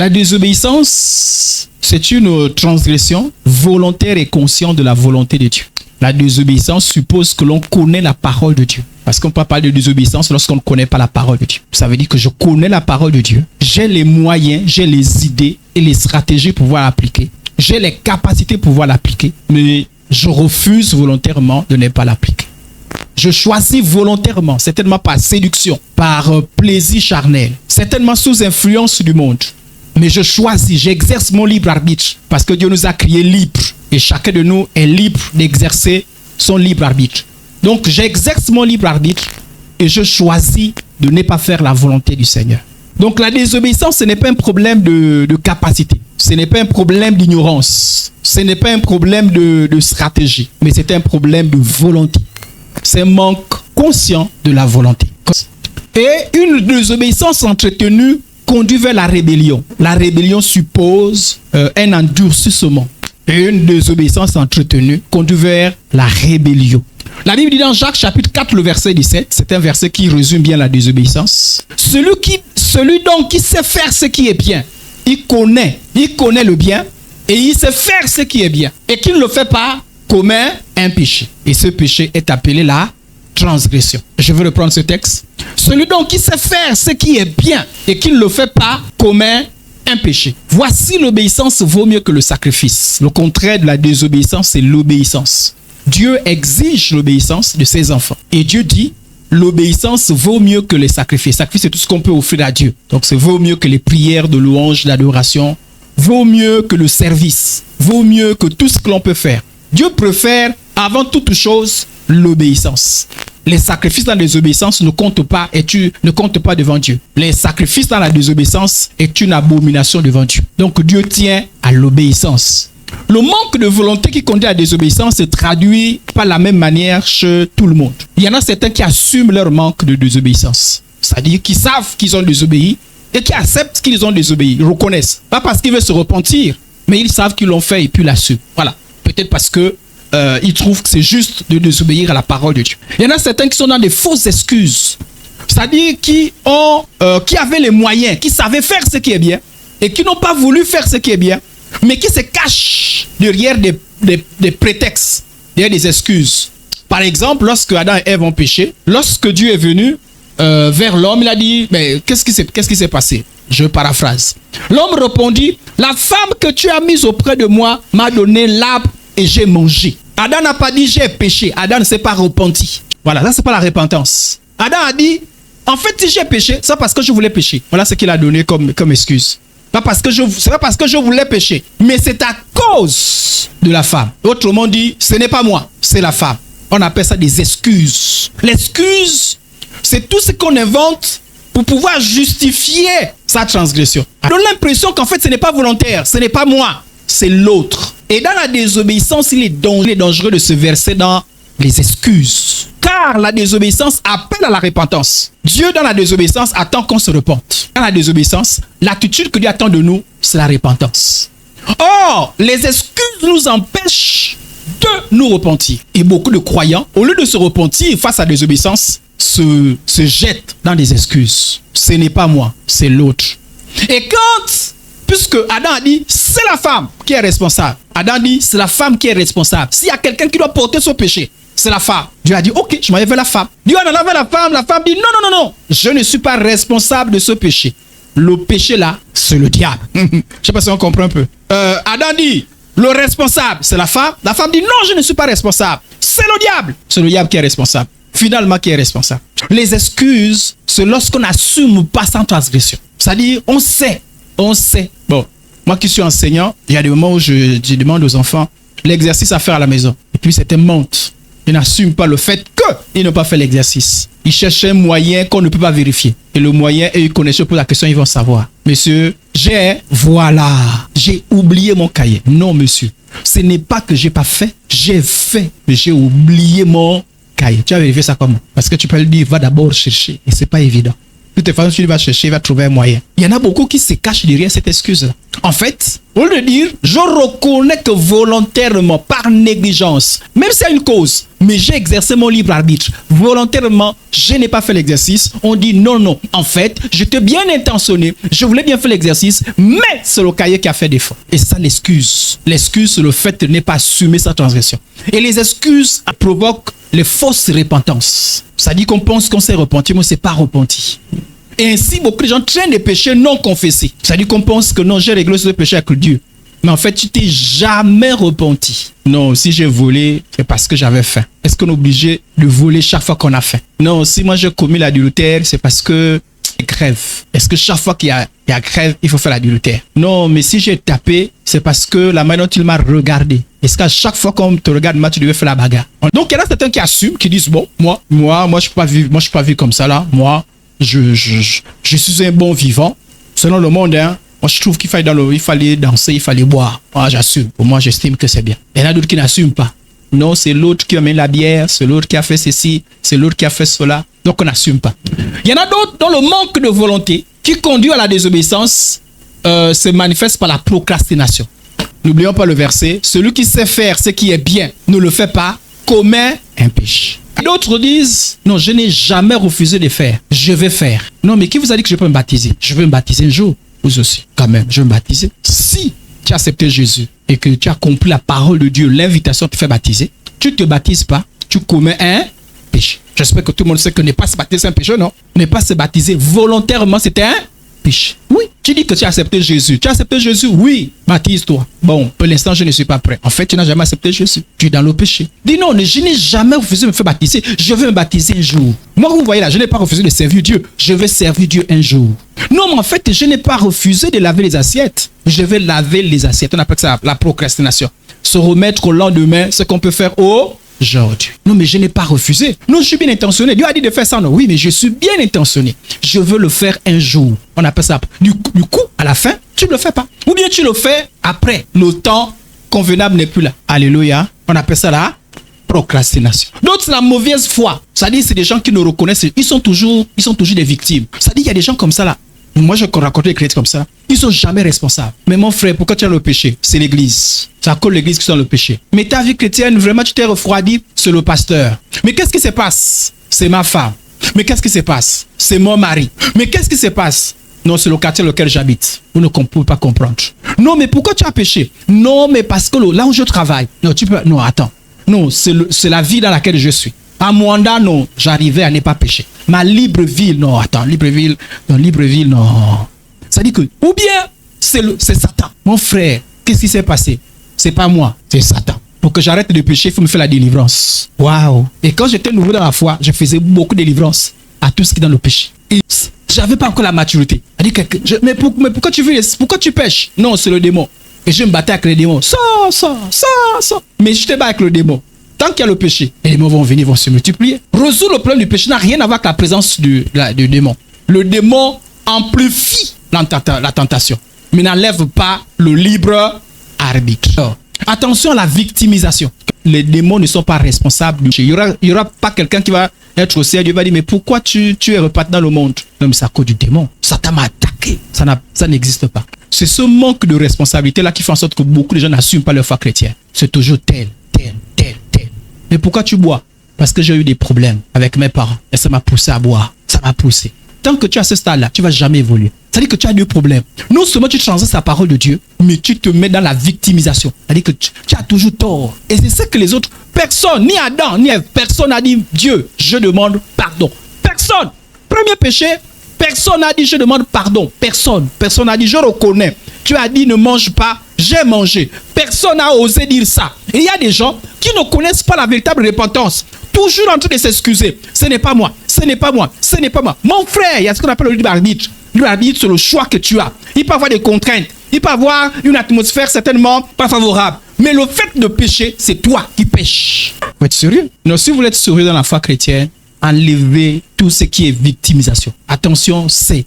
La désobéissance, c'est une transgression volontaire et consciente de la volonté de Dieu. La désobéissance suppose que l'on connaît la parole de Dieu. Parce qu'on ne peut pas parler de désobéissance lorsqu'on ne connaît pas la parole de Dieu. Ça veut dire que je connais la parole de Dieu. J'ai les moyens, j'ai les idées et les stratégies pour pouvoir l'appliquer. J'ai les capacités pour pouvoir l'appliquer. Mais je refuse volontairement de ne pas l'appliquer. Je choisis volontairement, certainement par séduction, par plaisir charnel, certainement sous influence du monde. Mais je choisis, j'exerce mon libre arbitre parce que Dieu nous a créés libres et chacun de nous est libre d'exercer son libre arbitre. Donc j'exerce mon libre arbitre et je choisis de ne pas faire la volonté du Seigneur. Donc la désobéissance, ce n'est pas un problème de capacité, ce n'est pas un problème d'ignorance, ce n'est pas un problème de stratégie, mais c'est un problème de volonté. C'est un manque conscient de la volonté. Et une désobéissance entretenue conduit vers la rébellion. La rébellion suppose un endurcissement. Et une désobéissance entretenue conduit vers la rébellion. La Bible dit dans Jacques chapitre 4, le verset 17, c'est un verset qui résume bien la désobéissance. Celui donc qui sait faire ce qui est bien, il connaît le bien et il sait faire ce qui est bien. Et qui ne le fait pas, commet un péché. Et ce péché est appelé la transgression. Je vais reprendre ce texte. Celui donc qui sait faire ce qui est bien et qui ne le fait pas commet un péché. Voici l'obéissance vaut mieux que le sacrifice. Le contraire de la désobéissance, c'est l'obéissance. Dieu exige l'obéissance de ses enfants. Et Dieu dit, l'obéissance vaut mieux que les sacrifices. Sacrifice, c'est tout ce qu'on peut offrir à Dieu. Donc, c'est vaut mieux que les prières de louange, d'adoration. Vaut mieux que le service. Vaut mieux que tout ce que l'on peut faire. Dieu préfère, avant toute chose, l'obéissance. Les sacrifices dans la désobéissance ne comptent pas devant Dieu. Les sacrifices dans la désobéissance est une abomination devant Dieu. Donc Dieu tient à l'obéissance. Le manque de volonté qui conduit à la désobéissance se traduit pas de la même manière chez tout le monde. Il y en a certains qui assument leur manque de désobéissance. C'est-à-dire qu'ils savent qu'ils ont désobéi et qui acceptent qu'ils ont désobéi. Ils reconnaissent. Pas parce qu'ils veulent se repentir, mais ils savent qu'ils l'ont fait et puis l'assument. Voilà. Peut-être parce que ils trouvent que c'est juste de désobéir à la parole de Dieu. Il y en a certains qui sont dans des fausses excuses. C'est-à-dire qui avaient les moyens, qui savaient faire ce qui est bien et qui n'ont pas voulu faire ce qui est bien, mais qui se cachent derrière des prétextes, derrière des excuses. Par exemple, lorsque Adam et Ève ont péché, lorsque Dieu est venu vers l'homme, il a dit, mais qu'est-ce qui s'est passé? Je paraphrase. L'homme répondit, la femme que tu as mise auprès de moi m'a donné l'arbre et j'ai mangé. Adam n'a pas dit j'ai péché. Adam ne s'est pas repenti. Voilà, ça c'est pas la repentance. Adam a dit, en fait si j'ai péché, c'est parce que je voulais pécher. Voilà ce qu'il a donné comme excuse. C'est pas parce que je voulais pécher, mais c'est à cause de la femme. Autrement dit, ce n'est pas moi, c'est la femme. On appelle ça des excuses. L'excuse, c'est tout ce qu'on invente pour pouvoir justifier sa transgression. On a l'impression qu'en fait ce n'est pas volontaire, ce n'est pas moi, c'est l'autre. Et dans la désobéissance, il est dangereux de se verser dans les excuses. Car la désobéissance appelle à la repentance. Dieu, dans la désobéissance, attend qu'on se repente. Dans la désobéissance, l'attitude que Dieu attend de nous, c'est la repentance. Or, les excuses nous empêchent de nous repentir. Et beaucoup de croyants, au lieu de se repentir face à la désobéissance, se jettent dans des excuses. Ce n'est pas moi, c'est l'autre. Et puisque Adam a dit, c'est la femme qui est responsable. Adam dit, c'est la femme qui est responsable. S'il y a quelqu'un qui doit porter son péché, c'est la femme. Dieu a dit, ok, je m'en vais vers la femme. Dieu en allant vers la femme dit, non, je ne suis pas responsable de ce péché. Le péché là, c'est le diable. Je ne sais pas si on comprend un peu. Adam dit, le responsable, c'est la femme. La femme dit, non, je ne suis pas responsable. C'est le diable. C'est le diable qui est responsable. Finalement, qui est responsable? Les excuses, c'est lorsqu'on n'assume pas sans transgression. C'est-à-dire, on sait. Bon, moi qui suis enseignant, il y a des moments où je demande aux enfants l'exercice à faire à la maison. Et puis c'était monte. Ils n'assument pas le fait qu'ils n'ont pas fait l'exercice. Ils cherchent un moyen qu'on ne peut pas vérifier. Et le moyen, et ils connaissent, pour la question, ils vont savoir. Monsieur, j'ai oublié mon cahier. Non, monsieur. Ce n'est pas que j'ai pas fait. J'ai fait, mais j'ai oublié mon cahier. Tu as vérifié ça comment? Parce que tu peux lui dire, va d'abord chercher. Et c'est pas évident. De toute façon, tu vas chercher, il va trouver un moyen. Il y en a beaucoup qui se cachent derrière cette excuse-là. En fait, Au lieu de dire, je reconnais que volontairement, par négligence, même si c'est une cause, mais j'ai exercé mon libre arbitre. Volontairement, je n'ai pas fait l'exercice. On dit non, non. En fait, j'étais bien intentionné. Je voulais bien faire l'exercice, mais c'est le cahier qui a fait défaut. Et c'est ça l'excuse. L'excuse, c'est le fait de ne pas assumer sa transgression. Et les excuses provoquent les fausses repentances. Ça dit qu'on pense qu'on s'est repenti, mais on ne s'est pas repenti. Et ainsi, beaucoup de gens traînent des péchés non confessés. C'est-à-dire qu'on pense que non, j'ai réglé ce péché avec Dieu. Mais en fait, tu t'es jamais repenti. Non, si j'ai volé, c'est parce que j'avais faim. Est-ce qu'on est obligé de voler chaque fois qu'on a faim? Non, si moi j'ai commis l'adultère, c'est parce que il y a grève. Est-ce que chaque fois qu'il y a grève, il faut faire l'adultère? Non, mais si j'ai tapé, c'est parce que la manière dont il m'a regardé. Est-ce qu'à chaque fois qu'on te regarde, tu devais faire la bagarre? Donc, il y en a certains qui assument, qui disent, bon, moi, je suis pas vu comme ça là. Moi, je suis un bon vivant. Selon le monde, hein, moi, je trouve qu'il fallait danser, il fallait boire. Moi, j'assume. Pour moi, j'estime que c'est bien. Il y en a d'autres qui n'assument pas. Non, c'est l'autre qui a mis la bière, c'est l'autre qui a fait ceci, c'est l'autre qui a fait cela. Donc, on n'assume pas. Il y en a d'autres dont le manque de volonté qui conduit à la désobéissance se manifeste par la procrastination. N'oublions pas le verset. Celui qui sait faire ce qui est bien ne le fait pas, commet un péché. D'autres disent, non, je n'ai jamais refusé de faire. Je vais faire. Non, mais qui vous a dit que je peux me baptiser? Je veux me baptiser un jour. Vous aussi, quand même, je veux me baptiser. Si tu as accepté Jésus et que tu as compris la parole de Dieu, l'invitation te fait baptiser, tu ne te baptises pas, tu commets un péché. J'espère que tout le monde sait que ne pas se baptiser c'est un péché, non? Ne pas se baptiser volontairement, c'est un péché. Oui, tu dis que tu as accepté Jésus. Tu as accepté Jésus? Oui, baptise-toi. Bon, pour l'instant, je ne suis pas prêt. En fait, tu n'as jamais accepté Jésus. Tu es dans le péché. Dis non, je n'ai jamais refusé de me faire baptiser. Je veux me baptiser un jour. Moi, vous voyez là, je n'ai pas refusé de servir Dieu. Je vais servir Dieu un jour. Non, mais en fait, je n'ai pas refusé de laver les assiettes. Je vais laver les assiettes. On appelle ça la procrastination. Se remettre au lendemain, ce qu'on peut faire aujourd'hui. Non, mais je n'ai pas refusé. Non, je suis bien intentionné. Dieu a dit de faire ça. Non, oui, mais je suis bien intentionné. Je veux le faire un jour. On appelle ça. Du coup, à la fin, tu ne le fais pas. Ou bien tu le fais après. Le temps convenable n'est plus là. Alléluia. On appelle ça la procrastination. D'autres, c'est la mauvaise foi. C'est-à-dire, c'est des gens qui nous reconnaissent. Ils sont toujours des victimes. C'est-à-dire, il y a des gens comme ça là. Moi, je raconte des chrétiens comme ça. Ils sont jamais responsables. Mais mon frère, pourquoi tu as le péché? C'est l'église. C'est à cause de l'église qui sont le péché. Mais ta vie chrétienne, vraiment, tu t'es refroidi, c'est le pasteur. Mais qu'est-ce qui se passe? C'est ma femme. Mais qu'est-ce qui se passe? C'est mon mari. Mais qu'est-ce qui se passe? Non, c'est le quartier dans lequel j'habite. Vous ne pouvez pas comprendre. Non, mais pourquoi tu as péché? Non, mais parce que là où je travaille. Non, tu peux. Non, attends. Non, c'est la vie dans laquelle je suis. À Mwanda, non, j'arrivais à ne pas pécher. Ma Libreville, non, attends, Libreville, non. Ça dit que, ou bien, c'est Satan. Mon frère, qu'est-ce qui s'est passé? C'est pas moi, c'est Satan. Pour que j'arrête de pécher, il faut me faire la délivrance. Waouh! Et quand j'étais nouveau dans la foi, je faisais beaucoup de délivrance à tout ce qui est dans le péché. Et j'avais pas encore la maturité. Mais pourquoi tu pêches? Non, c'est le démon. Et je me battais avec les démons. Ça. Mais je te bats avec le démon. Tant qu'il y a le péché, les démons vont venir, vont se multiplier. Résoudre le problème du péché n'a rien à voir avec la présence du démon. Le démon amplifie la tentation, mais n'enlève pas le libre arbitre. Attention à la victimisation. Les démons ne sont pas responsables. Il y aura pas quelqu'un qui va être au ciel. Dieu va dire, mais pourquoi tu es reparti dans le monde? Non, mais c'est à cause du démon. Satan m'a attaqué. Ça n'existe pas. C'est ce manque de responsabilité-là qui fait en sorte que beaucoup de gens n'assument pas leur foi chrétienne. C'est toujours tel. Mais pourquoi tu bois? Parce que j'ai eu des problèmes avec mes parents. Et ça m'a poussé à boire. Ça m'a poussé. Tant que tu as ce stade-là, tu ne vas jamais évoluer. C'est-à-dire que tu as deux problèmes. Non seulement tu transgresses la parole de Dieu, mais tu te mets dans la victimisation. C'est-à-dire que tu as toujours tort. Et c'est ça que les autres, personne, ni Adam, ni Ève, personne n'a dit, Dieu, je demande pardon. Personne. Premier péché, personne n'a dit, je demande pardon. Personne. Personne n'a dit, je reconnais. Tu as dit, ne mange pas, j'ai mangé. Personne n'a osé dire ça. Et il y a des gens qui ne connaissent pas la véritable repentance. Toujours en train de s'excuser. Ce n'est pas moi. Mon frère, il y a ce qu'on appelle le libre arbitre. Le libre arbitre, c'est le choix que tu as. Il peut avoir des contraintes. Il peut avoir une atmosphère certainement pas favorable. Mais le fait de pécher, c'est toi qui pêches. Vous êtes sérieux? Non, si vous voulez être sérieux dans la foi chrétienne, enlevez tout ce qui est victimisation. Attention, c'est.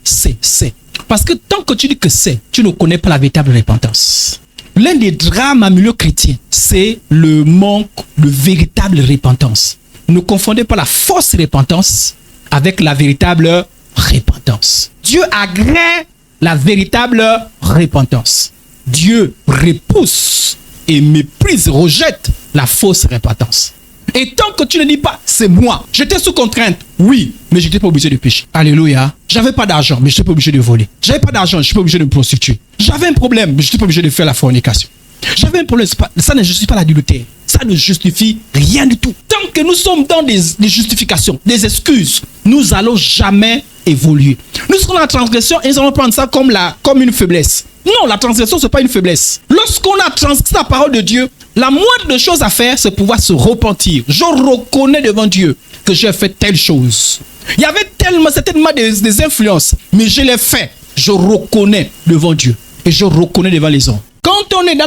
Parce que tant que tu dis que c'est, tu ne connais pas la véritable repentance. L'un des drames à milieu chrétien, c'est le manque de véritable repentance. Ne confondez pas la fausse repentance avec la véritable repentance. Dieu agrée la véritable repentance. Dieu repousse et méprise, rejette la fausse repentance. Et tant que tu ne dis pas, c'est moi, j'étais sous contrainte, oui, mais je n'étais pas obligé de pécher. Alléluia. J'avais pas d'argent, mais je n'étais pas obligé de voler. J'avais pas d'argent, je n'étais pas obligé de me prostituer. J'avais un problème, mais je n'étais pas obligé de faire la fornication. J'avais un problème, ça ne justifie pas l'adultère. Ça ne justifie rien du tout. Tant que nous sommes dans des justifications, des excuses, nous n'allons jamais évoluer. Nous serons dans la transgression et nous allons prendre ça comme une faiblesse. Non, la transgression, ce n'est pas une faiblesse. Lorsqu'on a transgressé la parole de Dieu, la moindre chose à faire, c'est pouvoir se repentir. Je reconnais devant Dieu que j'ai fait telle chose. Il y avait certainement des influences, mais je l'ai fait. Je reconnais devant Dieu et je reconnais devant les hommes. Quand on est dans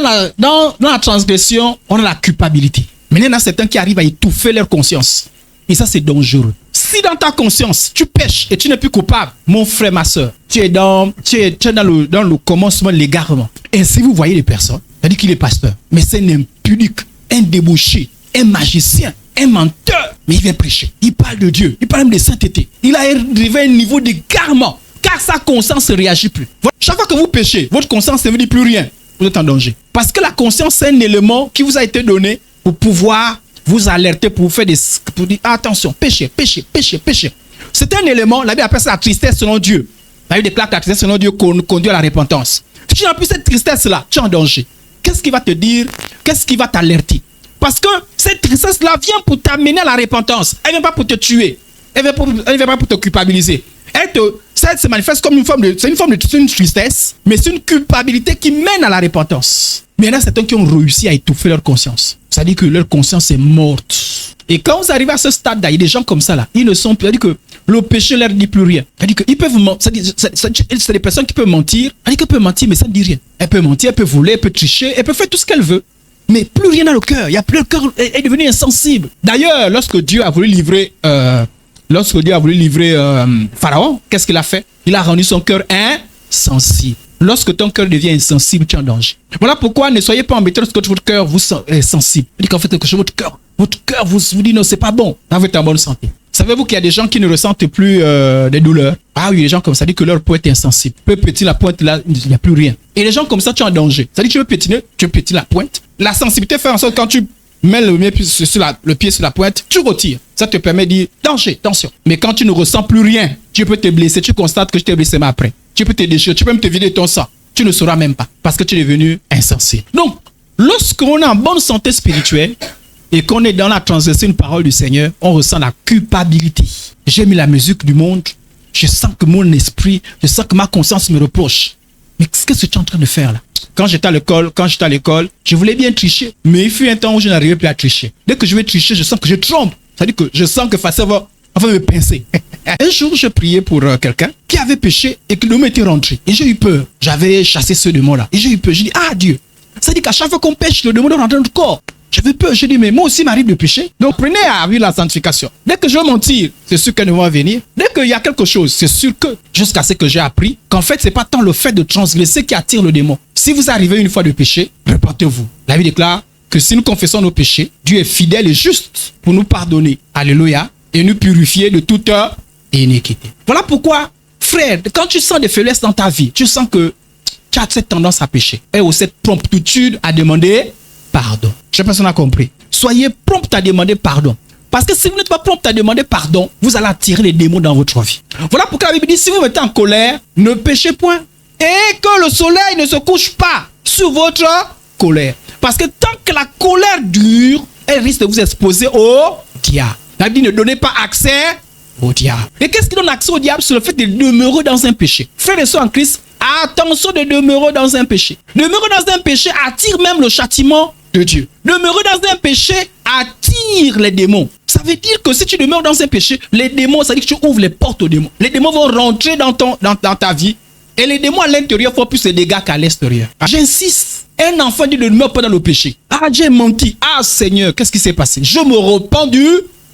la transgression, on a la culpabilité. Mais il y en a certains qui arrivent à étouffer leur conscience. Et ça, c'est dangereux. Si dans ta conscience, tu pêches et tu n'es plus coupable, mon frère, ma soeur, tu es dans le commencement de l'égarement. Et si vous voyez les personnes, c'est-à-dire qu'il est pasteur, mais c'est un impudique, un débauché, un magicien, un menteur, mais il vient prêcher. Il parle de Dieu, il parle même de sainteté. Il a arrivé à un niveau d'égarement, car sa conscience ne réagit plus. Chaque fois que vous péchez, votre conscience ne vous dit plus rien. Vous êtes en danger. Parce que la conscience, c'est un élément qui vous a été donné pour pouvoir vous alerter, pour vous faire pour dire attention, péchez, péchez, péchez, péchez. C'est un élément, la Bible appelle ça la tristesse selon Dieu. La Bible déclare que la tristesse selon Dieu conduit à la repentance. Si tu n'as plus cette tristesse-là, tu es en danger. Qu'est-ce qui va te dire? Qu'est-ce qui va t'alerter? Parce que cette tristesse-là vient pour t'amener à la repentance. Elle ne vient pas pour te tuer. Elle ne vient pas pour te culpabiliser. Ça se manifeste comme une forme de tristesse, mais c'est une culpabilité qui mène à la repentance. Mais il y en a certains qui ont réussi à étouffer leur conscience. C'est-à-dire que leur conscience est morte. Et quand vous arrivez à ce stade-là, il y a des gens comme ça là, ils ne sont plus. C'est-à-dire que le péché ne leur dit plus rien. C'est-à-dire qu'ils peuvent mentir. C'est des personnes qui peuvent mentir. C'est-à-dire qu'elles peuvent mentir, mais ça ne dit rien. Elle peut mentir, elle peut voler, elle peut tricher, elle peut faire tout ce qu'elle veut. Mais plus rien dans le cœur. Il y a plus le cœur est devenu insensible. D'ailleurs, lorsque Dieu a voulu livrer Pharaon, qu'est-ce qu'il a fait? Il a rendu son cœur insensible. Lorsque ton cœur devient insensible, tu es en danger. Voilà pourquoi ne soyez pas embêtés lorsque votre cœur vous est sensible. Il dit qu'en fait, votre cœur vous dit non, c'est pas bon. Là, vous êtes en bonne santé. Savez-vous qu'il y a des gens qui ne ressentent plus des douleurs? Ah oui, les gens comme ça, dit que leur peau est insensible. Peut pétiner la pointe, là, il n'y a plus rien. Et les gens comme ça, tu es en danger. Ça dit que tu veux pétiner, tu pétines la pointe. La sensibilité fait en sorte que quand tu mets le pied sur la pointe, tu retires. Ça te permet de dire danger, attention. Mais quand tu ne ressens plus rien, tu peux te blesser. Tu constates que je t'ai blessé, mais après, tu peux te déchirer, tu peux même te vider ton sang. Tu ne sauras même pas parce que tu es devenu insensible. Donc, lorsqu'on est en bonne santé spirituelle et qu'on est dans la transgression d'une parole du Seigneur, on ressent la culpabilité. J'ai mis la musique du monde, je sens que mon esprit, je sens que ma conscience me reproche. Mais qu'est-ce que tu es en train de faire là? Quand j'étais à l'école, je voulais bien tricher, mais il fut un temps où je n'arrivais plus à tricher. Dès que je vais tricher, je sens que je trompe. C'est-à-dire que je sens que Facile va me pincer. Un jour, je priais pour quelqu'un qui avait péché et que le démon était rentré. Et j'ai eu peur. J'avais chassé ce démon-là. Et j'ai eu peur. J'ai dit, ah Dieu, ça dit qu'à chaque fois qu'on pêche, le démon rentre dans notre corps. J'avais peur. J'ai dit, mais moi aussi, il m'arrive de pécher. Donc, prenez à vivre la sanctification. Dès que je vais mentir, c'est sûr qu'elle ne va venir. Dès qu'il y a quelque chose, c'est sûr que, jusqu'à ce que j'ai appris, qu'en fait, c'est pas tant le fait de transgresser qui attire le démon. Si vous arrivez une fois de péché, repentez-vous. La Bible déclare que si nous confessons nos péchés, Dieu est fidèle et juste pour nous pardonner. Alléluia. Et nous purifier de toute iniquité. Voilà pourquoi, frère, quand tu sens des faiblesses dans ta vie, tu sens que tu as cette tendance à pécher. Et aussi cette promptitude à demander pardon. Je sais pas si on a compris. Soyez prompt à demander pardon. Parce que si vous n'êtes pas prompt à demander pardon, vous allez attirer les démons dans votre vie. Voilà pourquoi la Bible dit, si vous mettez en colère, ne péchez point. Et que le soleil ne se couche pas sur votre colère. Parce que tant que la colère dure, elle risque de vous exposer au diable. La Bible dit, ne donnez pas accès au diable. Et qu'est-ce qui donne accès au diable? C'est le fait de demeurer dans un péché. Frères et sœurs en Christ, attention de demeurer dans un péché. Demeurer dans un péché attire même le châtiment de Dieu. Demeurer dans un péché attire les démons. Ça veut dire que si tu demeures dans un péché, les démons, ça veut dire que tu ouvres les portes aux démons. Les démons vont rentrer dans ta vie. Et les démons à l'intérieur font plus de dégâts qu'à l'extérieur. J'insiste. Un enfant dit ne demeure pas dans le péché. Ah, j'ai menti. Ah, Seigneur, qu'est-ce qui s'est passé? Je me repens du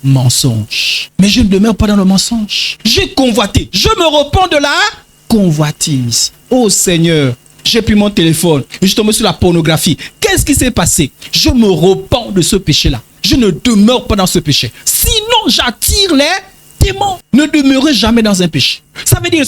mensonge. Mais je ne demeure pas dans le mensonge. J'ai convoité. Je me repens de la convoitise. Oh Seigneur, j'ai pris mon téléphone et je suis tombé sur la pornographie. Qu'est-ce qui s'est passé? Je me repens de ce péché-là. Je ne demeure pas dans ce péché. Sinon, j'attire les démons. Ne demeurez jamais dans un péché. Ça veut dire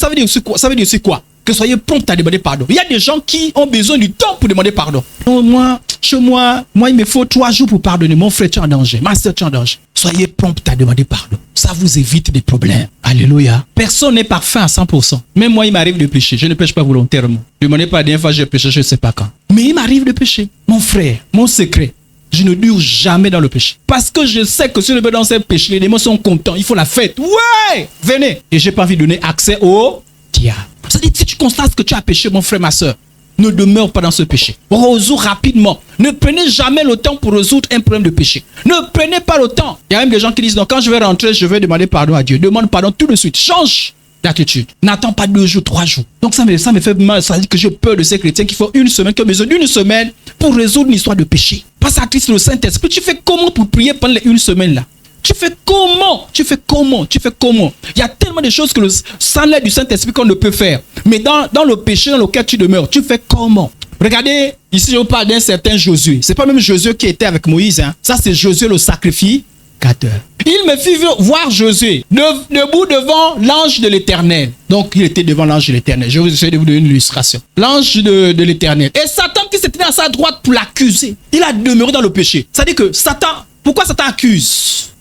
c'est quoi? que soyez prompt à demander pardon. Il y a des gens qui ont besoin du temps pour demander pardon. Non, chez moi, il me faut 3 jours pour pardonner. Mon frère, tu es en danger. Ma soeur, tu es en danger. Soyez prompt à demander pardon. Ça vous évite des problèmes. Alléluia. Personne n'est parfait à 100%. Même moi, il m'arrive de pécher. Je ne pêche pas volontairement. Demandez pas la dernière fois que j'ai péché, je ne sais pas quand. Mais il m'arrive de pécher. Mon frère, mon secret, je ne dure jamais dans le péché. Parce que je sais que si je vais dans ces péchés, les démons sont contents. Il faut la fête. Ouais, venez. Et j'ai pas envie de donner accès au diable. C'est-à-dire que si tu constates que tu as péché, mon frère, ma soeur, ne demeure pas dans ce péché. Résous rapidement. Ne prenez jamais le temps pour résoudre un problème de péché. Ne prenez pas le temps. Il y a même des gens qui disent, donc quand je vais rentrer, je vais demander pardon à Dieu. Demande pardon tout de suite. Change d'attitude. N'attends pas 2 jours, 3 jours. Donc ça me fait mal. Ça dit que j'ai peur de ces chrétiens qui font une semaine, qui ont besoin d'une semaine pour résoudre une histoire de péché. Passe à Christ le Saint-Esprit. Tu fais comment pour prier pendant les 1 semaine là? Tu fais comment? Il y a tellement de choses que sans l'aide du Saint-Esprit qu'on ne peut faire. Mais dans le péché dans lequel tu demeures, tu fais comment? Regardez, ici je vous parle d'un certain Josué. C'est pas même Josué qui était avec Moïse. Hein. Ça c'est Josué le sacrificateur. Il me fit voir Josué debout devant l'ange de l'Éternel. Donc il était devant l'ange de l'Éternel. Je vais essayer de vous donner une illustration. L'ange de l'Éternel. Et Satan qui s'était à sa droite pour l'accuser. Il a demeuré dans le péché. Ça dit que Satan, pourquoi Satan accuse?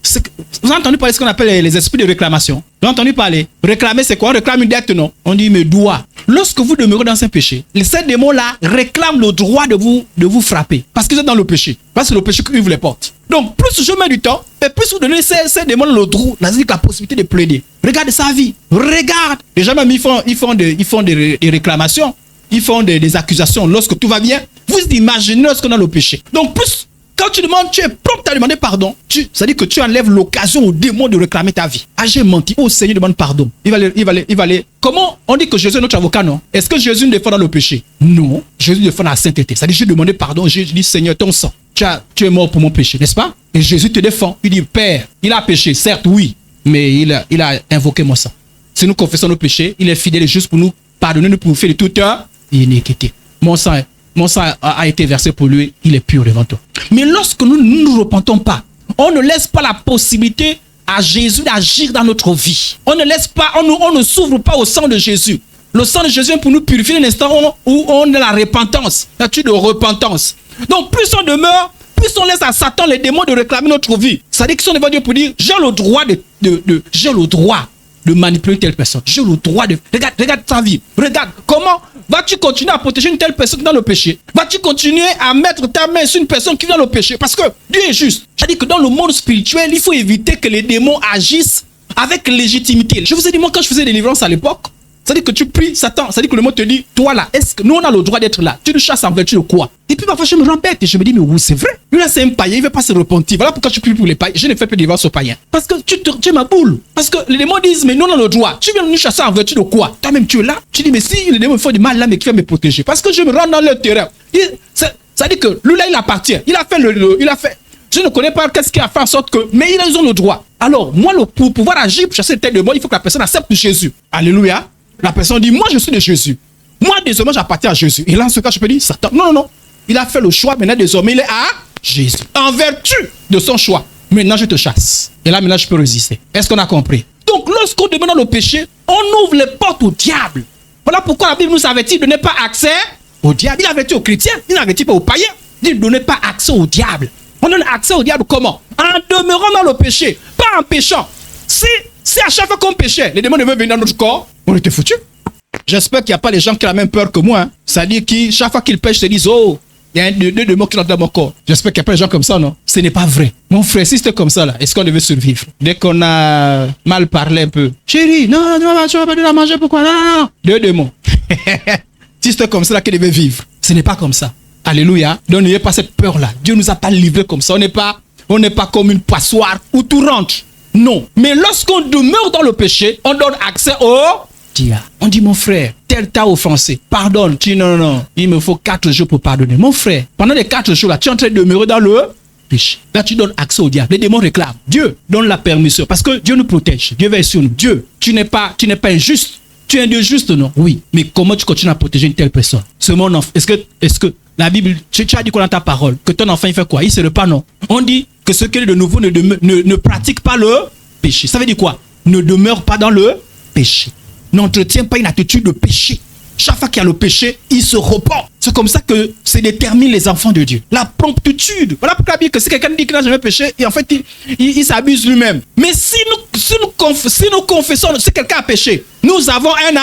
Vous avez entendu parler de ce qu'on appelle les esprits de réclamation? Vous avez entendu parler? Réclamer, c'est quoi? On réclame une dette, non? On dit, mais doit. Lorsque vous demeurez dans un péché, ces démons-là réclament le droit de vous frapper. Parce que vous êtes dans le péché. Parce que le péché ouvre les portes. Donc, plus je mets du temps, et plus vous donnez ces démons le droit, la possibilité de plaider. Regarde sa vie. Regarde. Les gens même, ils font des réclamations. Ils font des accusations lorsque tout va bien. Vous imaginez lorsqu'on a le péché. Donc, plus quand tu demandes, tu es prompt à demander pardon. C'est-à-dire que tu enlèves l'occasion au démon de réclamer ta vie. Ah, j'ai menti. Oh Seigneur, demande pardon. Il va aller. Comment on dit que Jésus est notre avocat, non? Est-ce que Jésus nous défend dans le péché? Non. Jésus défend la sainteté. C'est-à-dire, j'ai demandé pardon. J'ai dit, Seigneur, ton sang. Tu es mort pour mon péché, n'est-ce pas? Et Jésus te défend. Il dit, Père, il a péché, certes, oui. Mais il a invoqué mon sang. Si nous confessons nos péchés, il est fidèle et juste pour nous pardonner, nous pour faire de toute iniquité. Mon sang a été versé pour lui, il est pur devant toi. Mais lorsque nous ne nous repentons pas, on ne laisse pas la possibilité à Jésus d'agir dans notre vie. On ne s'ouvre pas au sang de Jésus. Le sang de Jésus est pour nous purifier l'instant où on a la repentance, l'attitude de repentance. Donc plus on demeure, plus on laisse à Satan les démons de réclamer notre vie. C'est-à-dire qu'ils sont devant Dieu pour dire, j'ai le droit de manipuler une telle personne. J'ai le droit de... Regarde ta vie. Regarde comment vas-tu continuer à protéger une telle personne dans le péché? Vas-tu continuer à mettre ta main sur une personne qui est dans le péché? Parce que Dieu est juste. C'est-à-dire que dans le monde spirituel, il faut éviter que les démons agissent avec légitimité. Je vous ai dit, moi, quand je faisais des délivrances à l'époque, c'est-à-dire que tu pries Satan, c'est-à-dire que le monde te dit, toi là, est-ce que nous on a le droit d'être là? Tu nous chasses en vertu de quoi? Et puis parfois je me rends bête et je me dis, mais oui, c'est vrai. Lui là c'est un païen, il ne veut pas se repentir. Voilà pourquoi je prie pour les païens. Je ne fais plus de délivrances aux païens. Parce que tu es ma boule. Parce que les démons disent, mais nous on a le droit. Tu viens nous chasser en vertu de quoi? Toi-même tu es là. Tu dis, mais si les démons me font du mal là, mais qui va me protéger? Parce que je me rends dans leur terrain. C'est-à-dire que lui là il appartient. Il a fait. Je ne connais pas qu'est-ce qui a fait en sorte que, mais ils ont le droit. Alors moi pour pouvoir agir pour chasser les têtes de démons, il faut que la personne accepte Jésus. Alléluia. La personne dit, moi je suis de Jésus. Moi désormais j'appartiens à Jésus. Et là en ce cas je peux dire, Satan, non. Il a fait le choix, maintenant désormais il est à Jésus. En vertu de son choix, maintenant je te chasse. Et là maintenant je peux résister. Est-ce qu'on a compris? Donc lorsqu'on demeure dans le péché, on ouvre les portes au diable. Voilà pourquoi la Bible nous avertit de ne pas accès au diable. Il avertit aux chrétiens, il n'avertit pas aux païens. Il dit de ne pas accès au diable. On donne accès au diable comment? En demeurant dans le péché, pas en péchant. Si à chaque fois qu'on péchait, les démons devaient venir dans notre corps, on était foutus. J'espère qu'il n'y a pas les gens qui ont la même peur que moi. Hein. C'est-à-dire que chaque fois qu'ils pêchent, ils se disent, oh, il y a deux démons qui rentrent dans mon corps. J'espère qu'il n'y a pas des gens comme ça, non? Ce n'est pas vrai. Mon frère, si c'était comme ça, là, est-ce qu'on devait survivre? Dès qu'on a mal parlé un peu, chérie, non, tu vas pas la manger, pourquoi? Non. 2 démons. Si c'était comme ça, là, qu'ils devaient vivre. Ce n'est pas comme ça. Alléluia. Donc, n'ayez pas cette peur-là. Dieu ne nous a pas livrés comme ça. On n'est pas comme une passoire où tout rentre. Non. Mais lorsqu'on demeure dans le péché, on donne accès au diable. On dit, mon frère, tel t'a offensé. Pardonne. Tu dis, non. Il me faut 4 jours pour pardonner. Mon frère, pendant les 4 jours là, tu es en train de demeurer dans le péché. Là, tu donnes accès au diable. Les démons réclament. Dieu donne la permission. Parce que Dieu nous protège. Dieu veille sur nous. Dieu, tu n'es pas injuste. Tu es un Dieu juste, non? Oui. Mais comment tu continues à protéger une telle personne? Ce mon enfant, est-ce que la Bible, tu as dit quoi dans ta parole? Que ton enfant, il fait quoi? Il se repent, non? On dit que ce qui est de nouveau ne pratique pas le péché. Ça veut dire quoi? Ne demeure pas dans le péché. N'entretiens pas une attitude de péché. Chaque fois qu'il y a le péché, il se repent. C'est comme ça que se déterminent les enfants de Dieu. La promptitude. Voilà pourquoi la Bible dit que si quelqu'un dit qu'il n'a jamais péché, et en fait, il s'abuse lui-même. Mais si nous confessons, si quelqu'un a péché, nous avons un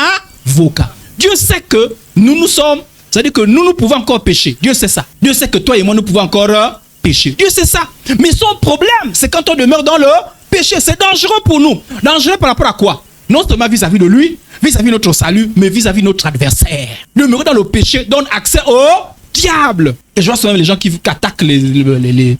avocat. Dieu sait que nous sommes, c'est-à-dire que nous pouvons encore pécher. Dieu sait ça. Dieu sait que toi et moi, nous pouvons encore pécher. Dieu sait ça. Mais son problème, c'est quand on demeure dans le péché. C'est dangereux pour nous. Dangereux par rapport à quoi? Non seulement vis-à-vis de lui, vis-à-vis de notre salut, mais vis-à-vis de notre adversaire. Demeurer dans le péché donne accès au diable. Et je vois souvent les gens qui attaquent les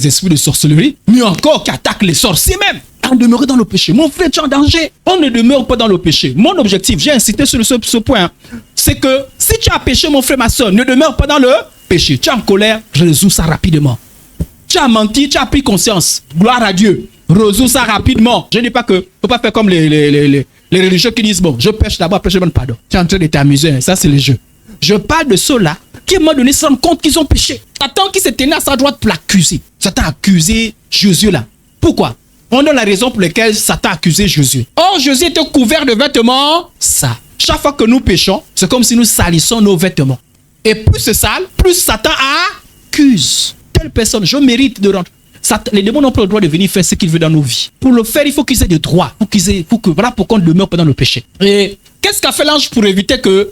esprits de sorcellerie, mais encore qui attaquent les sorciers même. En demeurer dans le péché. Mon frère, tu es en danger. On ne demeure pas dans le péché. Mon objectif, j'ai insisté sur ce point, c'est que si tu as péché, mon frère, ma soeur, ne demeure pas dans le péché. Tu es en colère, résous ça rapidement. Tu as menti, tu as pris conscience. Gloire à Dieu. Résous ça rapidement. Je ne dis pas que ne faut pas faire comme les religieux qui disent, bon, je pêche d'abord, après je demande pardon. Tu es en train de t'amuser, ça c'est le jeu. Je parle de ceux-là qui, à un moment donné, se rendent compte qu'ils ont péché. Satan qui s'est tenu à sa droite pour l'accuser. Satan a accusé Jésus là. Pourquoi? On a la raison pour laquelle Satan a accusé Jésus. Or, Jésus était couvert de vêtements sales. Chaque fois que nous péchons, c'est comme si nous salissons nos vêtements. Et plus c'est sale, plus Satan accuse. Telle personne, je mérite de rentrer. Les démons n'ont pas le droit de venir faire ce qu'ils veulent dans nos vies. Pour le faire, il faut qu'ils aient des droits. Voilà pourquoi on ne demeure pas dans le péché. Et qu'est-ce qu'a fait l'ange pour éviter que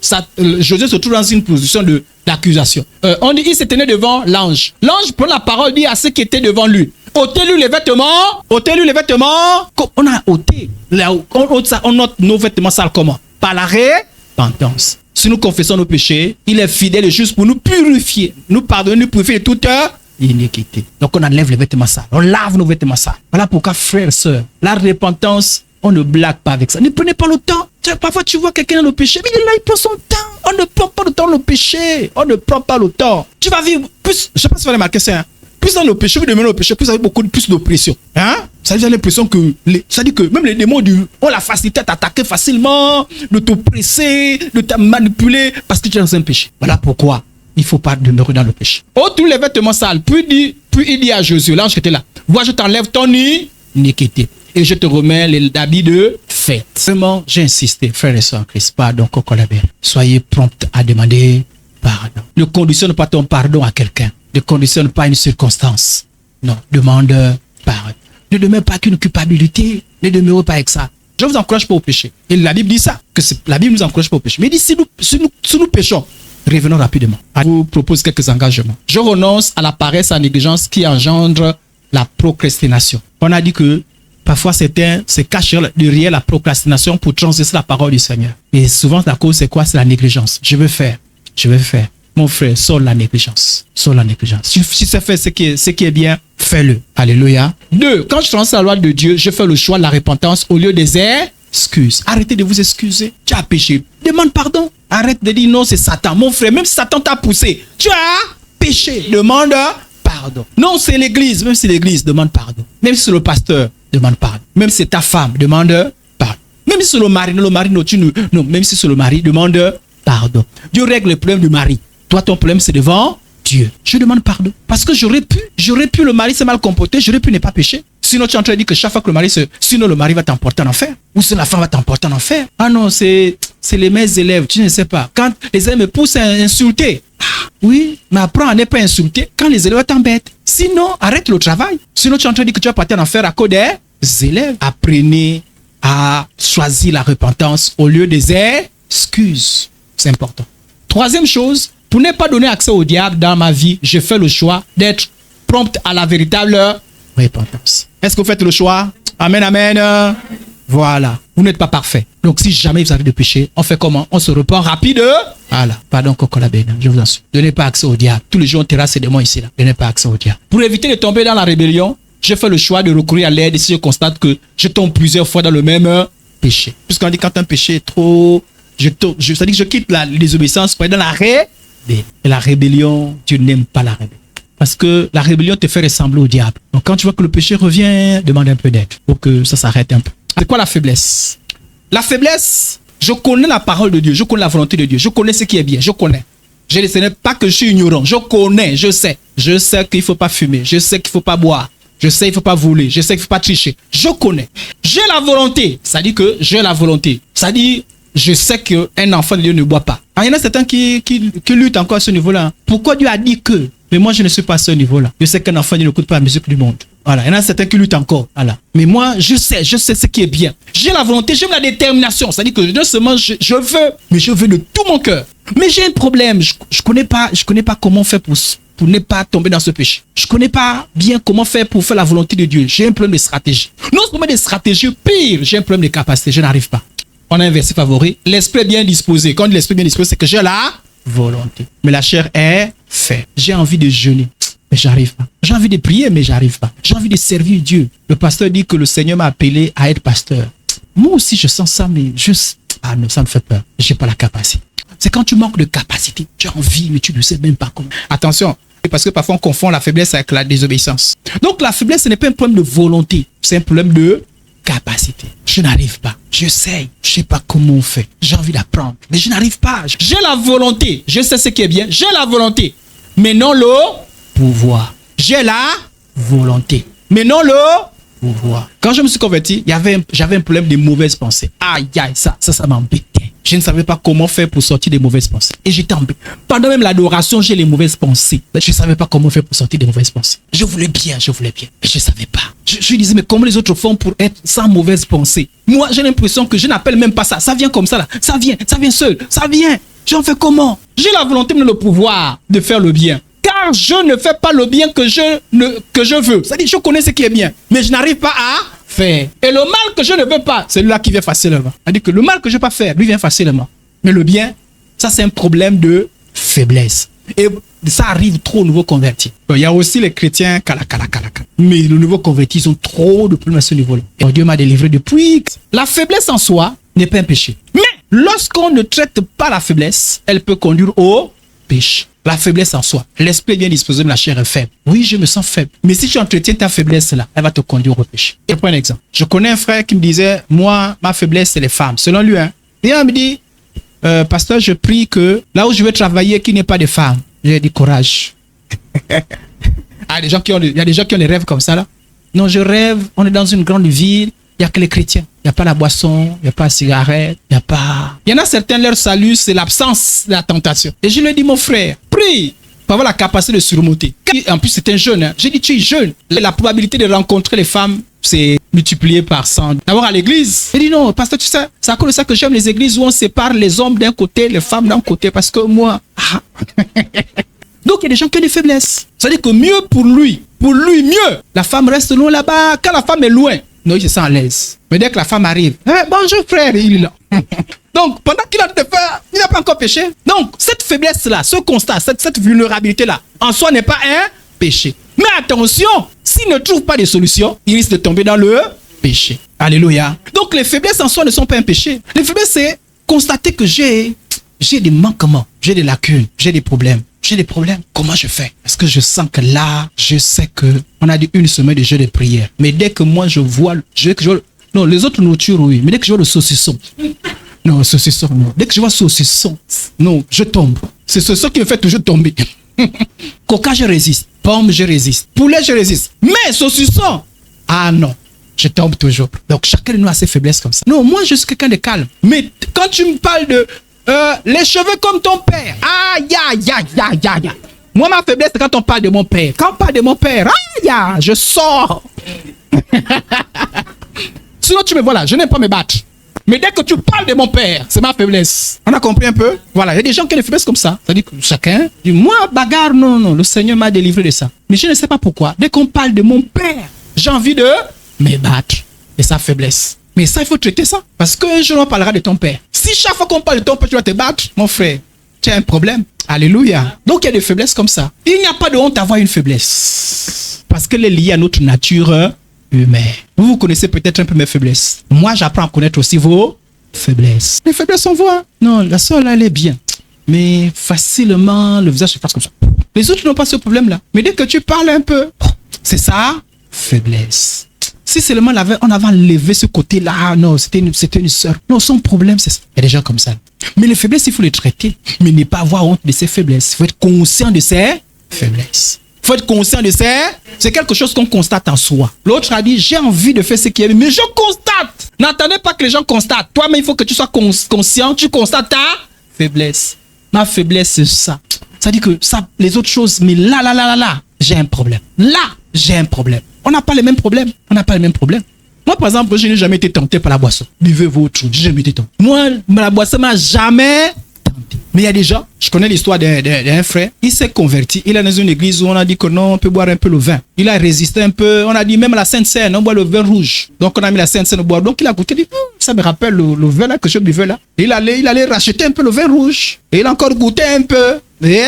Jésus se trouve dans une position d'accusation? On dit qu'il s'est tenu devant l'ange. L'ange prend la parole, dit à ceux qui étaient devant lui, ôtez-lui les vêtements. Ôtez-lui les vêtements. On a ôté. On ôte nos vêtements sales comment? Par la repentance. Si nous confessons nos péchés, il est fidèle et juste pour nous purifier, nous pardonner, nous purifier de toute iniquité. Donc on enlève les vêtements sales. On lave nos vêtements sales. Voilà pourquoi, frères et sœurs, la repentance, on ne blague pas avec ça. Ne prenez pas le temps. Parfois tu vois quelqu'un dans le péché, mais il est là, il prend son temps. On ne prend pas le temps dans le péché. On ne prend pas le temps. Tu vas vivre plus, je ne sais pas si vous avez remarqué ça, hein? Plus dans le péché, vous demeurez dans le péché, plus vous avez beaucoup plus d'oppression. Hein? Ça veut dire l'impression que, ça dit que même les démons ont la facilité à t'attaquer facilement, de t'oppresser, de te manipuler, parce que tu es dans un péché. Voilà pourquoi il ne faut pas demeurer dans le péché. Oh, tous les vêtements sales. Puis il dit à Jésus, l'ange qui était là, vois, je t'enlève ton iniquité et je te remets l'habit de fête. Vraiment, j'ai insisté, frères et sœurs en Christ, pardon, Cocolabé. Soyez prompts à demander pardon. Ne conditionne pas ton pardon à quelqu'un. Ne conditionne pas une circonstance. Non, demande pardon. Ne demeure pas qu'une culpabilité. Ne demeure pas avec ça. Je ne vous encourage pas au péché. Et la Bible dit ça, que la Bible ne nous encourage pas au péché. Mais il dit, si nous péchons, revenons rapidement. Je vous propose quelques engagements. Je renonce à la paresse, à la négligence qui engendre la procrastination. On a dit que parfois certains se cachent derrière la procrastination pour transgresser la parole du Seigneur. Et souvent la cause c'est quoi? C'est la négligence. Je veux faire. Mon frère, sors la négligence. Si tu sais faire ce qui est bien, fais-le. Alléluia. 2. Quand je transgresse la loi de Dieu, je fais le choix de la repentance au lieu des excuses. Arrêtez de vous excuser. Tu as péché. Demande pardon. Arrête de dire non, c'est Satan. Mon frère, même si Satan t'a poussé, tu as péché. Demande pardon. Non, c'est l'église. Même si c'est l'église, demande pardon. Même si c'est le pasteur, demande pardon. Même si c'est ta femme, demande pardon. Même si c'est le mari, même si c'est le mari, demande pardon. Dieu règle le problème du mari. Toi, ton problème, c'est devant Dieu. Je demande pardon. Parce que j'aurais pu, le mari s'est mal comporté, j'aurais pu ne pas pécher. Sinon, tu es en train de dire que chaque fois que sinon le mari va t'emporter en enfer. Ou sinon la femme va t'emporter en enfer. Ah non, c'est les meilleurs élèves, tu ne sais pas. Quand les élèves me poussent à insulter. Oui, mais apprends à ne pas insulter quand les élèves t'embêtent. Sinon, arrête le travail. Sinon, tu es en train de dire que tu vas partir en enfer à cause des élèves. Apprenez à choisir la repentance au lieu des excuses. C'est important. Troisième chose, pour ne pas donner accès au diable dans ma vie, je fais le choix d'être prompt à la véritable repentance. Est-ce que vous faites le choix? Amen, amen. Voilà. Vous n'êtes pas parfait. Donc, si jamais vous avez de péché, on fait comment? On se repent rapide. Voilà. Pardon, Cocolabé, je vous en supplie. Donnez pas accès au diable. Tous les jours, on terrasse des mots ici. Là. Donnez pas accès au diable. Pour éviter de tomber dans la rébellion, je fais le choix de recourir à l'aide si je constate que je tombe plusieurs fois dans le même péché. Puisqu'on dit quand un péché est trop... C'est-à-dire que je quitte la désobéissance pour aller dans la rébellion. Et la rébellion, tu n'aimes pas la rébellion. Parce que la rébellion te fait ressembler au diable. Donc quand tu vois que le péché revient, demande un peu d'aide pour que ça s'arrête un peu. C'est quoi la faiblesse? La faiblesse, je connais la parole de Dieu, je connais la volonté de Dieu, je connais ce qui est bien, je connais. Ce n'est pas que je suis ignorant, je connais, je sais. Je sais qu'il ne faut pas fumer, je sais qu'il ne faut pas boire, je sais qu'il ne faut pas voler, je sais qu'il ne faut pas tricher. Je connais. J'ai la volonté, ça dit que j'ai la volonté. Ça dit je sais qu'un enfant de Dieu ne boit pas. Il y en a certains qui luttent encore à ce niveau-là. Pourquoi Dieu a dit que? Mais moi, je ne suis pas à ce niveau-là. Je sais qu'un enfant ne n'écoute pas la musique du monde. Voilà. Il y en a certains qui luttent encore. Voilà. Mais moi, je sais ce qui est bien. J'ai la volonté, j'ai la détermination. C'est-à-dire que non seulement je veux, mais je veux de tout mon cœur. Mais j'ai un problème. Je connais pas comment faire pour ne pas tomber dans ce péché. Je connais pas bien comment faire pour faire la volonté de Dieu. J'ai un problème de stratégie. Non seulement de stratégie, pire, j'ai un problème de capacité. Je n'arrive pas. On a un verset favori. L'esprit est bien disposé. Quand on dit l'esprit est bien disposé, c'est que j'ai la volonté. Mais la chair est faite. J'ai envie de jeûner, mais j'arrive pas. J'ai envie de prier, mais j'arrive pas. J'ai envie de servir Dieu. Le pasteur dit que le Seigneur m'a appelé à être pasteur. Moi aussi, je sens ça, mais ah non, ça me fait peur. J'ai pas la capacité. C'est quand tu manques de capacité. Tu as envie, mais tu ne sais même pas comment. Attention, parce que parfois on confond la faiblesse avec la désobéissance. Donc la faiblesse, ce n'est pas un problème de volonté. C'est un problème de capacité. Je n'arrive pas. J'essaye. Je sais pas comment on fait. J'ai envie d'apprendre, mais je n'arrive pas. J'ai la volonté. Je sais ce qui est bien. J'ai la volonté, mais non le pouvoir. J'ai la volonté, mais non le pouvoir. Quand je me suis converti, j'avais un problème de mauvaises pensées. Aïe, aïe, ça m'embêtait. Je ne savais pas comment faire pour sortir des mauvaises pensées. Et j'étais embêté. Pendant même l'adoration, j'ai les mauvaises pensées. Je ne savais pas comment faire pour sortir des mauvaises pensées. Je voulais bien. Mais je ne savais pas. Je disais, mais comment les autres font pour être sans mauvaises pensées? Moi, j'ai l'impression que je n'appelle même pas ça. Ça vient comme ça, là. Ça vient seul. Ça vient. J'en fais comment? J'ai la volonté, mais le pouvoir de faire le bien. Car je ne fais pas le bien que je veux. C'est-à-dire, je connais ce qui est bien, mais je n'arrive pas à faire. Et le mal que je ne veux pas, c'est là qui vient facilement. C'est-à-dire que le mal que je ne veux pas faire, lui vient facilement. Mais le bien, ça c'est un problème de faiblesse. Et ça arrive trop aux nouveaux convertis. Il y a aussi les chrétiens, mais les nouveaux convertis, ils ont trop de problèmes à ce niveau-là. Et Dieu m'a délivré depuis. La faiblesse en soi n'est pas un péché. Mais lorsqu'on ne traite pas la faiblesse, elle peut conduire au péché. La faiblesse en soi. L'esprit est bien disposé, mais la chair est faible. Oui, je me sens faible. Mais si tu entretiens ta faiblesse là, elle va te conduire au péché. Je prends un exemple. Je connais un frère qui me disait, moi, ma faiblesse, c'est les femmes. Selon lui, Et il me dit, pasteur, je prie que là où je vais travailler, qu'il n'y ait pas de femmes. J'ai dit, courage. Il y a des gens qui ont des rêves comme ça là. Non, je rêve, on est dans une grande ville, il n'y a que les chrétiens. Il n'y a pas la boisson, il n'y a pas la cigarette, il y en a certains, leur salut, c'est l'absence de la tentation. Et je lui ai dit, mon frère, prie pour avoir la capacité de surmonter. En plus, c'est un jeune. J'ai dit, tu es jeune. La probabilité de rencontrer les femmes, c'est multiplié par 100. D'abord à l'église. Il dit, non, pasteur, tu sais, c'est à cause de ça que j'aime les églises où on sépare les hommes d'un côté, les femmes d'un côté, parce que moi... Donc, il y a des gens qui ont des faiblesses. C'est-à-dire que mieux pour lui, mieux. La femme reste loin là-bas. Quand la femme est loin, non, il se sent à l'aise. Mais dès que la femme arrive, bonjour frère, il est là. Donc, pendant qu'il a de faire, il n'a pas encore péché. Donc, cette faiblesse-là, ce constat, cette vulnérabilité-là, en soi n'est pas un péché. Mais attention, s'il ne trouve pas de solution, il risque de tomber dans le péché. Alléluia. Donc, les faiblesses en soi ne sont pas un péché. Les faiblesses, c'est constater que j'ai des manquements, j'ai des lacunes, j'ai des problèmes. Comment je fais? Parce que je sens que là, je sais que on a dit une semaine de jeu de prière. Mais dès que moi je vois, non, les autres nourritures, oui. Mais dès que je vois le saucisson, non, saucisson, non. Dès que je vois saucisson, non, je tombe. C'est ce qui me fait toujours tomber. Coca, je résiste. Pomme, je résiste. Poulet, je résiste. Mais saucisson, ah non, je tombe toujours. Donc chacun de nous a ses faiblesses comme ça. Non, moi je suis quelqu'un de calme. Mais quand tu me parles de les cheveux comme ton père. Aïe, aïe, aïe, aïe, aïe. Moi, ma faiblesse, c'est quand on parle de mon père. Quand on parle de mon père, aïe, aïe, je sors. Sinon, tu me vois là, je n'aime pas me battre. Mais dès que tu parles de mon père, c'est ma faiblesse. On a compris un peu? Voilà, il y a des gens qui ont des faiblesses comme ça. C'est-à-dire que chacun dit, moi, bagarre, non, le Seigneur m'a délivré de ça. Mais je ne sais pas pourquoi. Dès qu'on parle de mon père, j'ai envie de me battre. Et sa faiblesse. Mais ça, il faut traiter ça. Parce qu'un jour, on parlera de ton père. Si chaque fois qu'on parle de ton père, tu vas te battre, mon frère, tu as un problème. Alléluia. Donc, il y a des faiblesses comme ça. Il n'y a pas de honte à avoir une faiblesse. Parce qu'elle est liée à notre nature humaine. Vous connaissez peut-être un peu mes faiblesses. Moi, j'apprends à connaître aussi vos faiblesses. Les faiblesses, on voit. Non, la soeur, là, elle est bien. Mais facilement, le visage se passe comme ça. Les autres n'ont pas ce problème-là. Mais dès que tu parles un peu, c'est ça, faiblesse. Si seulement on avait enlevé ce côté-là, non, c'était une sœur. Non, son problème, c'est ça. Il y a des gens comme ça. Mais les faiblesses, il faut les traiter. Mais ne pas avoir honte de ses faiblesses. Il faut être conscient de ses faiblesses. Il faut être conscient de ça. C'est quelque chose qu'on constate en soi. L'autre a dit, j'ai envie de faire ce qui est bien, mais je constate. N'attendez pas que les gens constatent. Toi-même, il faut que tu sois conscient. Tu constates ta faiblesse. Ma faiblesse, c'est ça. Ça dit que ça, les autres choses, mais là, j'ai un problème. Là, j'ai un problème. On n'a pas les mêmes problèmes. Moi, par exemple, je n'ai jamais été tenté par la boisson. Buvez votre chose, j'ai jamais été tenté. Moi, la boisson m'a jamais tenté. Mais il y a des gens, je connais l'histoire d'un frère, il s'est converti. Il est dans une église où on a dit que non, on peut boire un peu le vin. Il a résisté un peu. On a dit même la Sainte Seine, on boit le vin rouge. Donc on a mis la Sainte Seine au boire. Donc il a goûté, il dit, ça me rappelle le vin là que je buvais là. Et il allait racheter un peu le vin rouge. Et il a encore goûté un peu. Et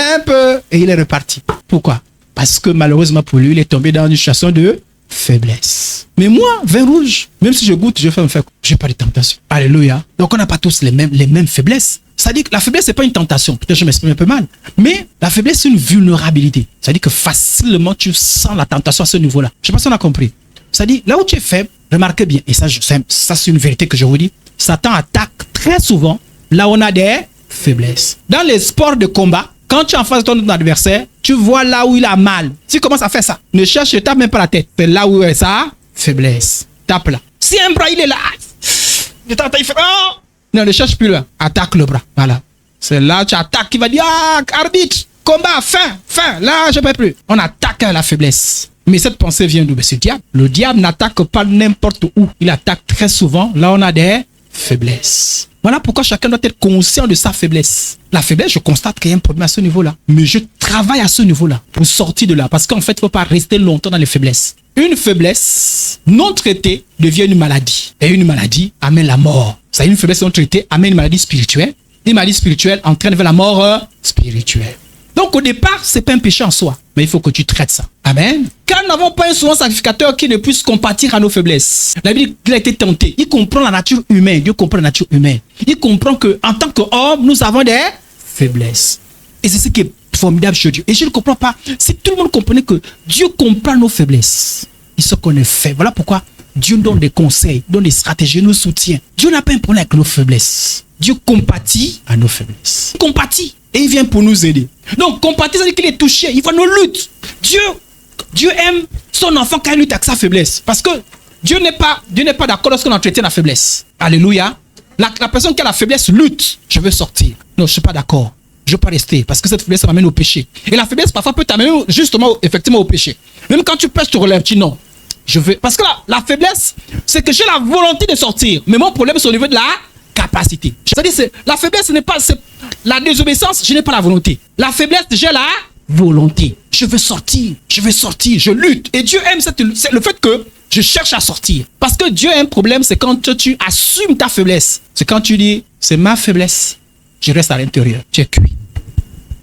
il est reparti. Pourquoi? Parce que malheureusement pour lui, il est tombé dans une situation de faiblesse. Mais moi, vin rouge, même si je goûte, je n'ai pas de tentation. Alléluia. Donc on n'a pas tous les mêmes faiblesses. Ça dit que la faiblesse, c'est pas une tentation. Peut-être que je m'exprime un peu mal. Mais la faiblesse, c'est une vulnérabilité. Ça dit que facilement, tu sens la tentation à ce niveau-là. Je ne sais pas si on a compris. Ça dit, là où tu es faible, remarquez bien, et ça c'est une vérité que je vous dis, Satan attaque très souvent là où on a des faiblesses. Dans les sports de combat, quand tu es en face de ton adversaire, tu vois là où il a mal. Si tu commences à faire ça, ne cherche, ne tape même pas la tête. C'est là où est sa faiblesse. Tape là. Si un bras, il est là, il fait, oh! Non, ne cherche plus là. Attaque le bras. Voilà. C'est là tu attaques, il va dire, ah, arbitre, combat, fin. Là, je ne peux plus. On attaque la faiblesse. Mais cette pensée vient d'où? C'est le diable. Le diable n'attaque pas n'importe où. Il attaque très souvent là où on a des faiblesses. Voilà pourquoi chacun doit être conscient de sa faiblesse. La faiblesse, je constate qu'il y a un problème à ce niveau-là. Mais je travaille à ce niveau-là pour sortir de là. Parce qu'en fait, il ne faut pas rester longtemps dans les faiblesses. Une faiblesse non traitée devient une maladie. Et une maladie amène la mort. Ça, une faiblesse non traitée amène une maladie spirituelle. Une maladie spirituelle entraîne vers la mort spirituelle. Donc au départ, ce n'est pas un péché en soi. Mais il faut que tu traites ça. Amen. Car nous n'avons pas un souverain sacrificateur qui ne puisse compatir à nos faiblesses. La Bible, il a été tenté. Il comprend la nature humaine. Dieu comprend la nature humaine. Il comprend qu'en tant qu'homme, nous avons des faiblesses. Et c'est ce qui est formidable chez Dieu. Et je ne comprends pas. Si tout le monde comprenait que Dieu comprend nos faiblesses, il sait qu'on est faible. Voilà pourquoi Dieu nous donne des conseils, donne des stratégies, nous soutient. Dieu n'a pas un problème avec nos faiblesses. Dieu compatit à nos faiblesses. Il compatit. Et il vient pour nous aider. Donc, compatir, ça veut dire qu'il est touché. Il voit nos luttes. Dieu aime son enfant quand il lutte avec sa faiblesse. Parce que Dieu n'est pas d'accord lorsqu'on entretient la faiblesse. Alléluia. La personne qui a la faiblesse lutte. Je veux sortir. Non, je ne suis pas d'accord. Je ne veux pas rester. Parce que cette faiblesse m'amène au péché. Et la faiblesse, parfois, peut t'amener justement, effectivement, au péché. Même quand tu pêches, tu relèves. Tu dis non. Je veux. Parce que la faiblesse, c'est que j'ai la volonté de sortir. Mais mon problème, c'est au niveau de la capacité. C'est-à-dire, la faiblesse, ce n'est pas la désobéissance, je n'ai pas la volonté. La faiblesse, j'ai la volonté. Je veux sortir, je lutte. Et Dieu aime le fait que je cherche à sortir. Parce que Dieu a un problème, c'est quand tu assumes ta faiblesse. C'est quand tu dis, c'est ma faiblesse, je reste à l'intérieur, tu es cuit.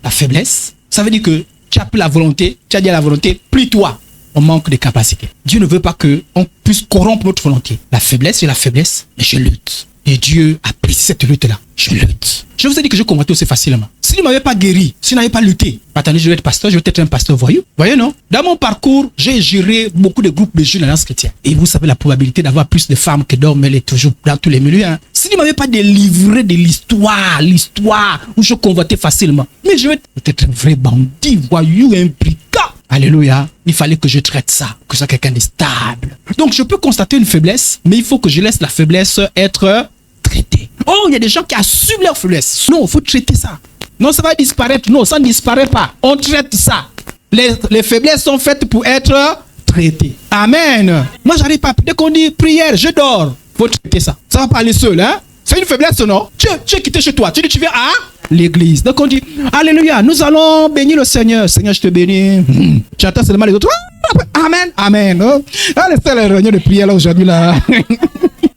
La faiblesse, ça veut dire que tu as plus la volonté, tu as dit à la volonté, plie-toi. On manque de capacité. Dieu ne veut pas qu'on puisse corrompre notre volonté. La faiblesse, c'est la faiblesse, mais je lutte. Et Dieu apprécie cette lutte-là. Je lutte. Je vous ai dit que je combattais aussi facilement. S'il ne m'avait pas guéri, s'il n'avait pas lutté, attendez, je vais être pasteur, je vais être un pasteur voyou. Voyez, non? Dans mon parcours, j'ai géré beaucoup de groupes de jeunes dans l'Alliance chrétienne. Et vous savez la probabilité d'avoir plus de femmes que d'hommes, elle est toujours dans tous les milieux. Hein. S'il ne m'avait pas délivré de l'histoire où je convoitais facilement, mais je vais être un vrai bandit, voyou, impliquant. Alléluia. Il fallait que je traite ça, que je sois quelqu'un de stable. Donc, je peux constater une faiblesse, mais il faut que je laisse la faiblesse être traitée. Oh, il y a des gens qui assument leur faiblesse. Non, il faut traiter ça. Non, ça va disparaître. Non, ça ne disparaît pas. On traite ça. Les faiblesses sont faites pour être traitées. Amen. Moi, j'arrive pas. Dès qu'on dit prière, je dors. Il faut traiter ça. Ça va pas aller seul, hein? C'est une faiblesse, non? Tu es quitté chez toi. Tu dis, tu viens à l'église. Donc on dit, alléluia, nous allons bénir le Seigneur. Seigneur, je te bénis. Tu attends seulement les autres. Amen, amen. Allez, c'est la réunion de prière là aujourd'hui là.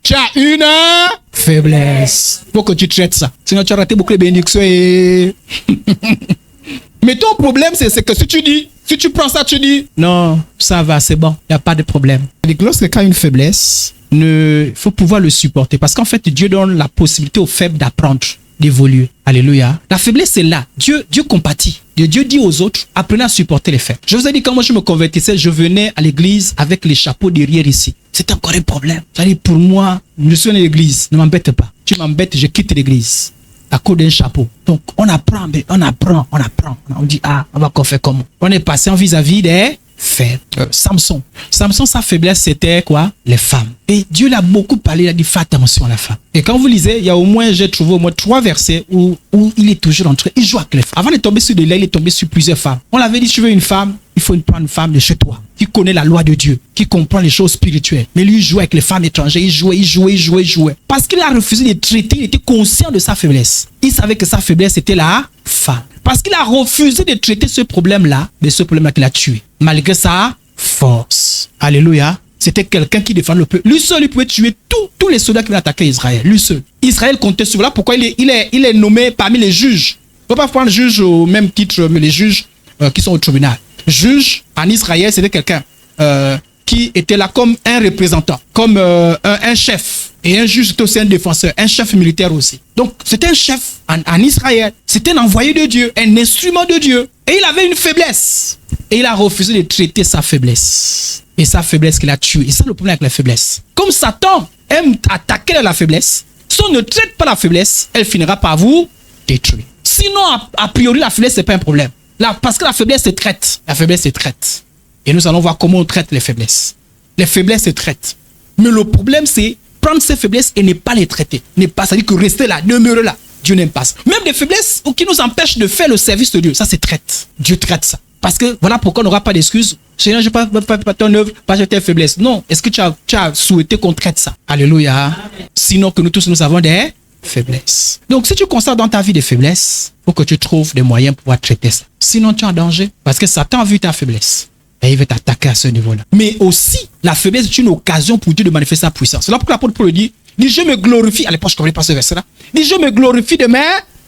Tu as une faiblesse. Il faut que tu traites ça. Sinon, tu as raté beaucoup de bénédictions. Mais ton problème, c'est que si tu prends ça, tu dis, non, ça va, c'est bon, il n'y a pas de problème. Lorsque quand une faiblesse, il faut pouvoir le supporter. Parce qu'en fait, Dieu donne la possibilité aux faibles d'apprendre, d'évoluer. Alléluia. La faiblesse, c'est là. Dieu compatit. Dieu dit aux autres, apprenez à supporter les faibles. Je vous ai dit, quand moi je me convertissais, je venais à l'église avec les chapeaux derrière ici. C'est encore un problème. C'est-à-dire, pour moi, je suis à l'église, ne m'embête pas. Tu m'embêtes, je quitte l'église. à cause d'un chapeau. Donc, on apprend. On dit, on va encore faire comment? On est patient vis-à-vis des faibles. Samson, sa faiblesse, c'était quoi? Les femmes. Et Dieu l'a beaucoup parlé, il a dit, fais attention à la femme. Et quand vous lisez, il y a au moins, j'ai trouvé au moins 3 versets où il est toujours en train, il joue avec les femmes. Avant de tomber sur de l'aile, il est tombé sur plusieurs femmes. On l'avait dit, tu veux une femme, il faut prendre une femme de chez toi, qui connaît la loi de Dieu, qui comprend les choses spirituelles. Mais lui, il jouait avec les femmes étrangères, il jouait. Parce qu'il a refusé de traiter, il était conscient de sa faiblesse. Il savait que sa faiblesse était la femme. Parce qu'il a refusé de traiter ce problème-là, mais ce problème-là qu'il a tué, malgré sa force. Alléluia. C'était quelqu'un qui défend le peuple. Lui seul, il pouvait tuer tous les soldats qui venaient attaquer Israël. Lui seul. Israël comptait sur là. Pourquoi il est nommé parmi les juges. On ne peut pas prendre juge au même titre, mais les juges qui sont au tribunal. Juge en Israël, c'était quelqu'un qui était là comme un représentant, comme un chef. Et un juge, c'était aussi un défenseur, un chef militaire aussi. Donc, c'était un chef en Israël. C'était un envoyé de Dieu, un instrument de Dieu. Et il avait une faiblesse. Et il a refusé de traiter sa faiblesse. Et sa faiblesse qu'il a tuée. Et ça, le problème avec la faiblesse. Comme Satan aime attaquer la faiblesse, si on ne traite pas la faiblesse, elle finira par vous détruire. Sinon, a priori, la faiblesse, ce n'est pas un problème. Parce que la faiblesse se traite. La faiblesse se traite. Et nous allons voir comment on traite les faiblesses. Les faiblesses se traitent. Mais le problème, c'est prendre ces faiblesses et ne pas les traiter. C'est-à-dire que rester là, demeurer là. Dieu n'aime pas ça. Même des faiblesses qui nous empêchent de faire le service de Dieu, ça se traite. Dieu traite ça. Parce que voilà pourquoi on n'aura pas d'excuses. Seigneur, je ne pas ton œuvre parce que tes faiblesses. Non, est-ce que tu as souhaité qu'on traite ça? Alléluia. Amen. Sinon que nous tous, nous avons des faiblesses. Donc, si tu constates dans ta vie des faiblesses, il faut que tu trouves des moyens pour pouvoir traiter ça. Sinon, tu es en danger. Parce que Satan a vu ta faiblesse. Et il veut t'attaquer à ce niveau-là. Mais aussi, la faiblesse est une occasion pour Dieu de manifester sa puissance. C'est là pourquoi l'apôtre Paul dit, je me glorifie. À l'époque, je ne connais pas ce verset-là. Je me glorifie de mes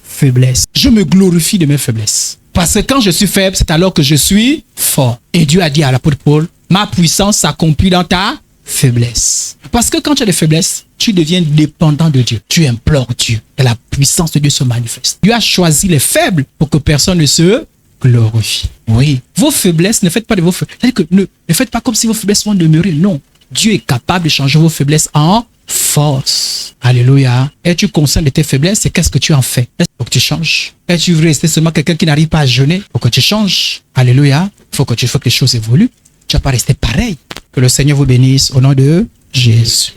faiblesses. Je me glorifie de mes faiblesses. Parce que quand je suis faible, c'est alors que je suis fort. Et Dieu a dit à l'apôtre Paul, ma puissance s'accomplit dans ta faiblesse. Parce que quand tu as des faiblesses, tu deviens dépendant de Dieu. Tu implores Dieu. Et la puissance de Dieu se manifeste. Dieu a choisi les faibles pour que personne ne se glorifie. Oui. Vos faiblesses, ne faites pas de vos faiblesses. C'est-à-dire que ne faites pas comme si vos faiblesses vont demeurer. Non. Dieu est capable de changer vos faiblesses en force. Alléluia. Es-tu conscient de tes faiblesses et qu'est-ce que tu en fais? Il faut que tu changes. Es-tu resté seulement quelqu'un qui n'arrive pas à jeûner? Il faut que tu changes. Alléluia. Il faut que tu fasses que les choses évoluent. Tu ne vas pas rester pareil. Que le Seigneur vous bénisse au nom de Jésus.